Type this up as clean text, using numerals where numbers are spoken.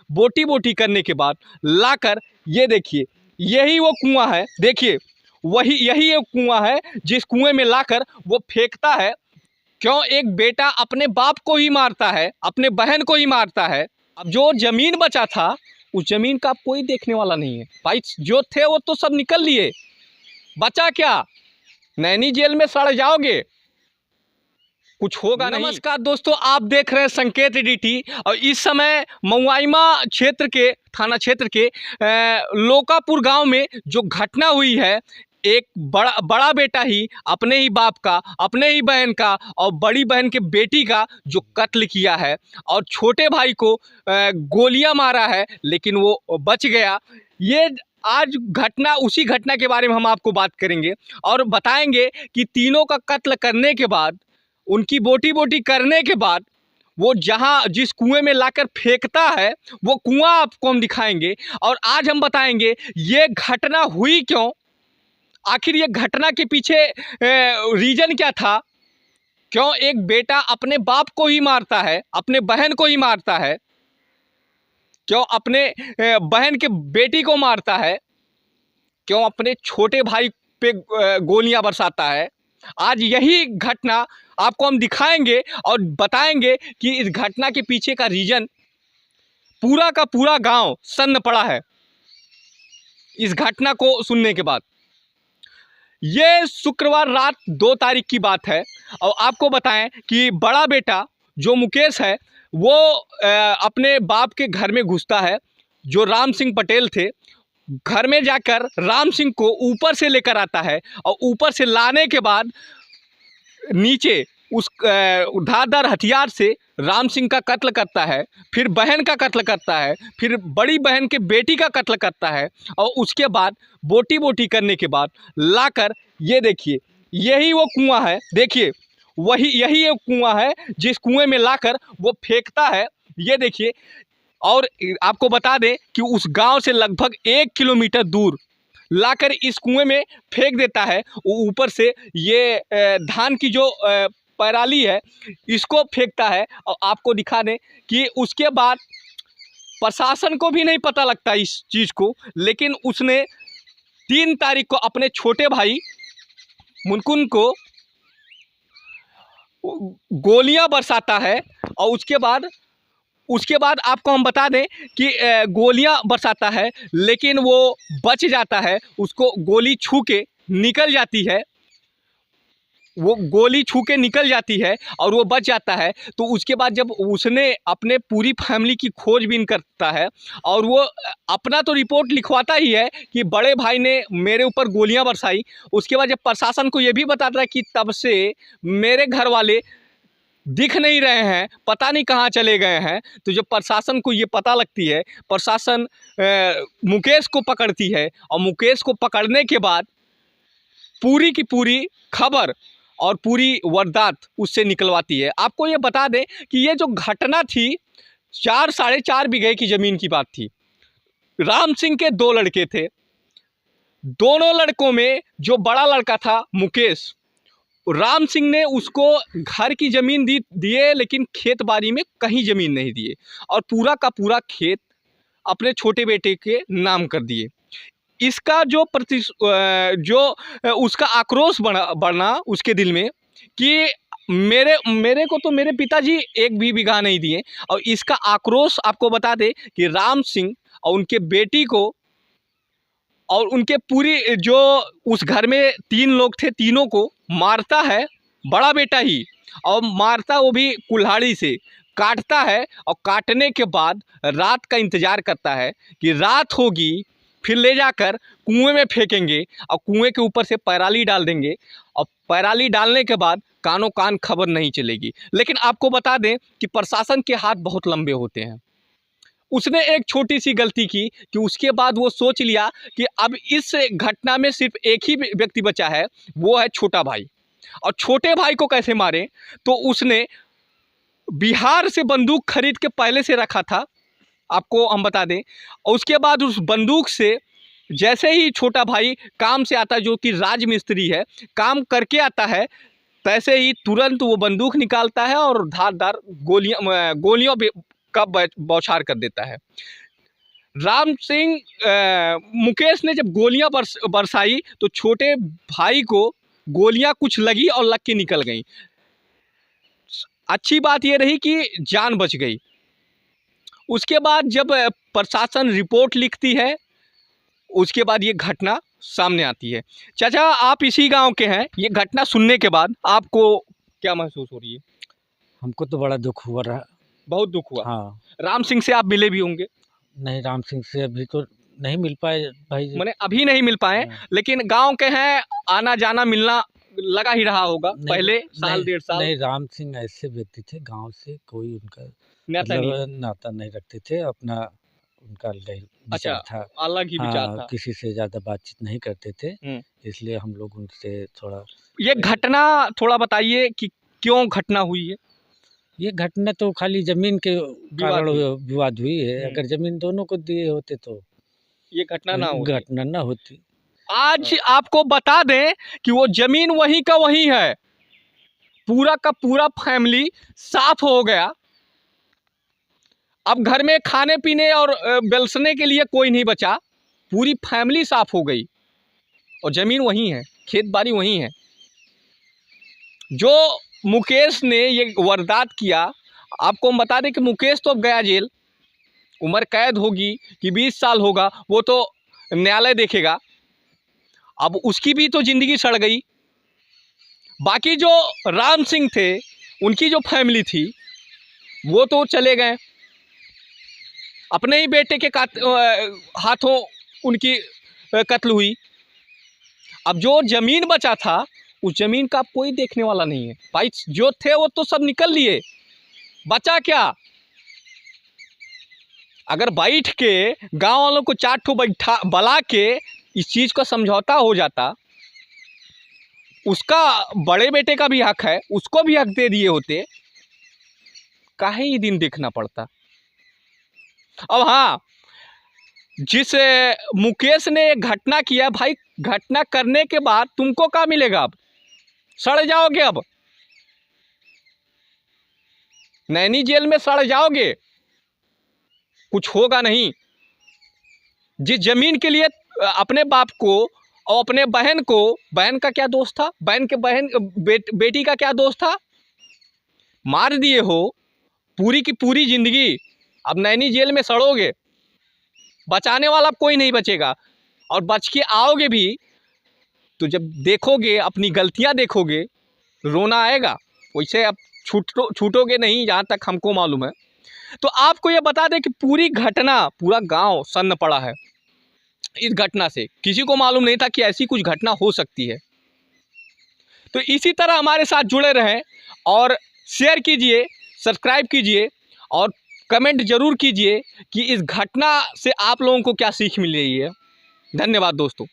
बोटी बोटी करने के बाद लाकर ये देखिए, यही वो कुआं है। देखिए यही एक कुआं है जिस कुएं में लाकर वो फेंकता है। क्यों एक बेटा अपने बाप को ही मारता है, अपने बहन को ही मारता है। अब जो ज़मीन बचा था उस ज़मीन का अब कोई देखने वाला नहीं है भाई। जो थे वो तो सब निकल लिए, बचा क्या? नैनी जेल में सड़ जाओगे, कुछ होगा नहीं। नमस्कार दोस्तों, आप देख रहे हैं संकेत एडीटी। और इस समय मऊआइमा क्षेत्र के थाना क्षेत्र के लोकापुर गांव में जो घटना हुई है, एक बड़ा बेटा ही अपने ही बाप का, अपने ही बहन का और बड़ी बहन के बेटी का जो कत्ल किया है और छोटे भाई को गोलियां मारा है, लेकिन वो बच गया। ये आज घटना, उसी घटना के बारे में हम आपको बात करेंगे और बताएंगे कि तीनों का कत्ल करने के बाद, उनकी बोटी बोटी करने के बाद वो जिस कुएं में लाकर फेंकता है वो कुआं आपको हम दिखाएंगे। और आज हम बताएंगे ये घटना हुई क्यों, आखिर ये घटना के पीछे रीजन क्या था। क्यों एक बेटा अपने बाप को ही मारता है, अपने बहन को ही मारता है, क्यों अपने बहन के बेटी को मारता है, क्यों अपने छोटे भाई पे गोलियां बरसाता है। आज यही घटना आपको हम दिखाएंगे और बताएंगे कि इस घटना के पीछे का रीजन, पूरा का पूरा गांव सन्न पड़ा है इस घटना को सुनने के बाद। ये शुक्रवार रात 2 तारीख की बात है और आपको बताएं कि बड़ा बेटा जो मुकेश है वो अपने बाप के घर में घुसता है, जो राम सिंह पटेल थे। घर में जाकर राम सिंह को ऊपर से लेकर आता है और ऊपर से लाने के बाद नीचे उस धारदार हथियार से राम सिंह का कत्ल करता है, फिर बहन का कत्ल करता है, फिर बड़ी बहन के बेटी का कत्ल करता है और उसके बाद बोटी बोटी करने के बाद लाकर ये देखिए, यही वो कुआं है। देखिए यही एक कुआं है जिस कुएं में लाकर वो फेंकता है। ये देखिए, और आपको बता दें कि उस गांव से लगभग 1 किलोमीटर दूर लाकर इस कुएं में फेंक देता है। ऊपर से ये धान की जो पराली है इसको फेंकता है। और आपको दिखा दें कि उसके बाद प्रशासन को भी नहीं पता लगता इस चीज़ को, लेकिन उसने 3 तारीख को अपने छोटे भाई मुनकुन को गोलियां बरसाता है। और उसके बाद आपको हम बता दें कि गोलियां बरसाता है, लेकिन वो बच जाता है। उसको गोली छू के निकल जाती है, वो गोली छू के निकल जाती है और वो बच जाता है। तो उसके बाद जब उसने अपने पूरी फैमिली की खोजबीन करता है और वो अपना तो रिपोर्ट लिखवाता ही है कि बड़े भाई ने मेरे ऊपर गोलियां बरसाई। उसके बाद जब प्रशासन को ये भी बताता है कि तब से मेरे घर वाले दिख नहीं रहे हैं, पता नहीं कहाँ चले गए हैं। तो जब प्रशासन को ये पता लगती है, प्रशासन मुकेश को पकड़ती है और मुकेश को पकड़ने के बाद पूरी की पूरी खबर और पूरी वारदात उससे निकलवाती है। आपको ये बता दें कि ये जो घटना थी 4-4.5 बीघे की ज़मीन की बात थी। राम सिंह के 2 लड़के थे, दोनों लड़कों में जो बड़ा लड़का था मुकेश, राम सिंह ने उसको घर की ज़मीन दिए, लेकिन खेत बाड़ी में कहीं ज़मीन नहीं दिए और पूरा का पूरा खेत अपने छोटे बेटे के नाम कर दिए। इसका जो उसका आक्रोश बढ़ना उसके दिल में कि मेरे को तो मेरे पिताजी 1 भी बीघा नहीं दिए। और इसका आक्रोश आपको बता दें कि राम सिंह और उनके बेटी को और उनके पूरी जो उस घर में 3 लोग थे, तीनों को मारता है बड़ा बेटा ही। और मारता वो भी कुल्हाड़ी से काटता है और काटने के बाद रात का इंतज़ार करता है कि रात होगी फिर ले जाकर कुएं में फेंकेंगे और कुएं के ऊपर से पराली डाल देंगे। और पराली डालने के बाद कानों कान खबर नहीं चलेगी। लेकिन आपको बता दें कि प्रशासन के हाथ बहुत लंबे होते हैं। उसने एक छोटी सी गलती की कि उसके बाद वो सोच लिया कि अब इस घटना में सिर्फ एक ही व्यक्ति बचा है, वो है छोटा भाई। और छोटे भाई को कैसे मारे, तो उसने बिहार से बंदूक खरीद के पहले से रखा था, आपको हम बता दें। और उसके बाद उस बंदूक से जैसे ही छोटा भाई काम से आता है, जो कि राजमिस्त्री है, काम करके आता है, तैसे ही तुरंत वो बंदूक निकालता है और धारदार गोलियां का बौछार कर देता है। राम सिंह मुकेश ने जब गोलियां बरसाई तो छोटे भाई को गोलियां कुछ लगी और लग के निकल गई। अच्छी बात यह रही कि जान बच गई। उसके बाद जब प्रशासन रिपोर्ट लिखती है, उसके बाद ये घटना सामने आती है। चाचा, आप इसी गांव के हैं, ये घटना सुनने के बाद आपको क्या महसूस हो रही है? हमको तो बड़ा दुख हुआ रहा। बहुत दुख हुआ। हाँ। राम सिंह से आप मिले भी होंगे? नहीं, राम सिंह से अभी तो नहीं मिल पाए भाई जी। मैंने अभी नहीं मिल पाए, लेकिन गांव के हैं, आना जाना मिलना लगा ही रहा होगा पहले साल डेढ़ साल। नहीं, राम सिंह ऐसे व्यक्ति थे, गांव से कोई उनका नाता नहीं रखते थे, अपना उनका विचार था, अलग ही विचार था। किसी से ज्यादा बातचीत नहीं करते थे, इसलिए हम लोग उनसे थोड़ा। ये घटना थोड़ा बताइए कि क्यों घटना हुई है? ये घटना तो खाली जमीन के कारण विवाद हुई है। अगर जमीन दोनों को दिए होते तो ये घटना ना होती। आज आपको बता दें कि वो जमीन वहीं का वहीं है, पूरा का पूरा फैमिली साफ हो गया। अब घर में खाने पीने और बेलसने के लिए कोई नहीं बचा, पूरी फैमिली साफ हो गई और जमीन वहीं है, खेत बाड़ी वहीं है। जो मुकेश ने ये वारदात किया, आपको हम बता दें कि मुकेश तो अब गया जेल, उम्र कैद होगी कि 20 साल होगा, वो तो न्यायालय देखेगा। अब उसकी भी तो ज़िंदगी सड़ गई। बाकी जो राम सिंह थे, उनकी जो फैमिली थी, वो तो चले गए, अपने ही बेटे के हाथों उनकी कत्ल हुई। अब जो ज़मीन बचा था, उस ज़मीन का कोई देखने वाला नहीं है भाई। जो थे वो तो सब निकल लिए, बचा क्या? अगर बैठ के गांव वालों को 4 ठो बैठा बुला के इस चीज़ का समझौता हो जाता, उसका बड़े बेटे का भी हक है, उसको भी हक दे दिए होते, काहे ये दिन देखना पड़ता? अब हाँ, जिस मुकेश ने घटना किया भाई, घटना करने के बाद तुमको क्या मिलेगा? अब सड़ जाओगे, अब नैनी जेल में सड़ जाओगे, कुछ होगा नहीं। जिस जमीन के लिए अपने बाप को और अपने बहन को, बहन का क्या दोष था, बहन के बेटी का क्या दोष था, मार दिए हो पूरी की पूरी जिंदगी। अब नैनी जेल में सड़ोगे, बचाने वाला कोई नहीं बचेगा, और बच के आओगे भी तो जब देखोगे, अपनी गलतियां देखोगे, रोना आएगा। वैसे अब छूटोगे नहीं, जहाँ तक हमको मालूम है। तो आपको ये बता दें कि पूरी घटना, पूरा गांव सन्न पड़ा है इस घटना से। किसी को मालूम नहीं था कि ऐसी कुछ घटना हो सकती है। तो इसी तरह हमारे साथ जुड़े रहें और शेयर कीजिए, सब्सक्राइब कीजिए और कमेंट जरूर कीजिए कि इस घटना से आप लोगों को क्या सीख मिल रही है। धन्यवाद दोस्तों।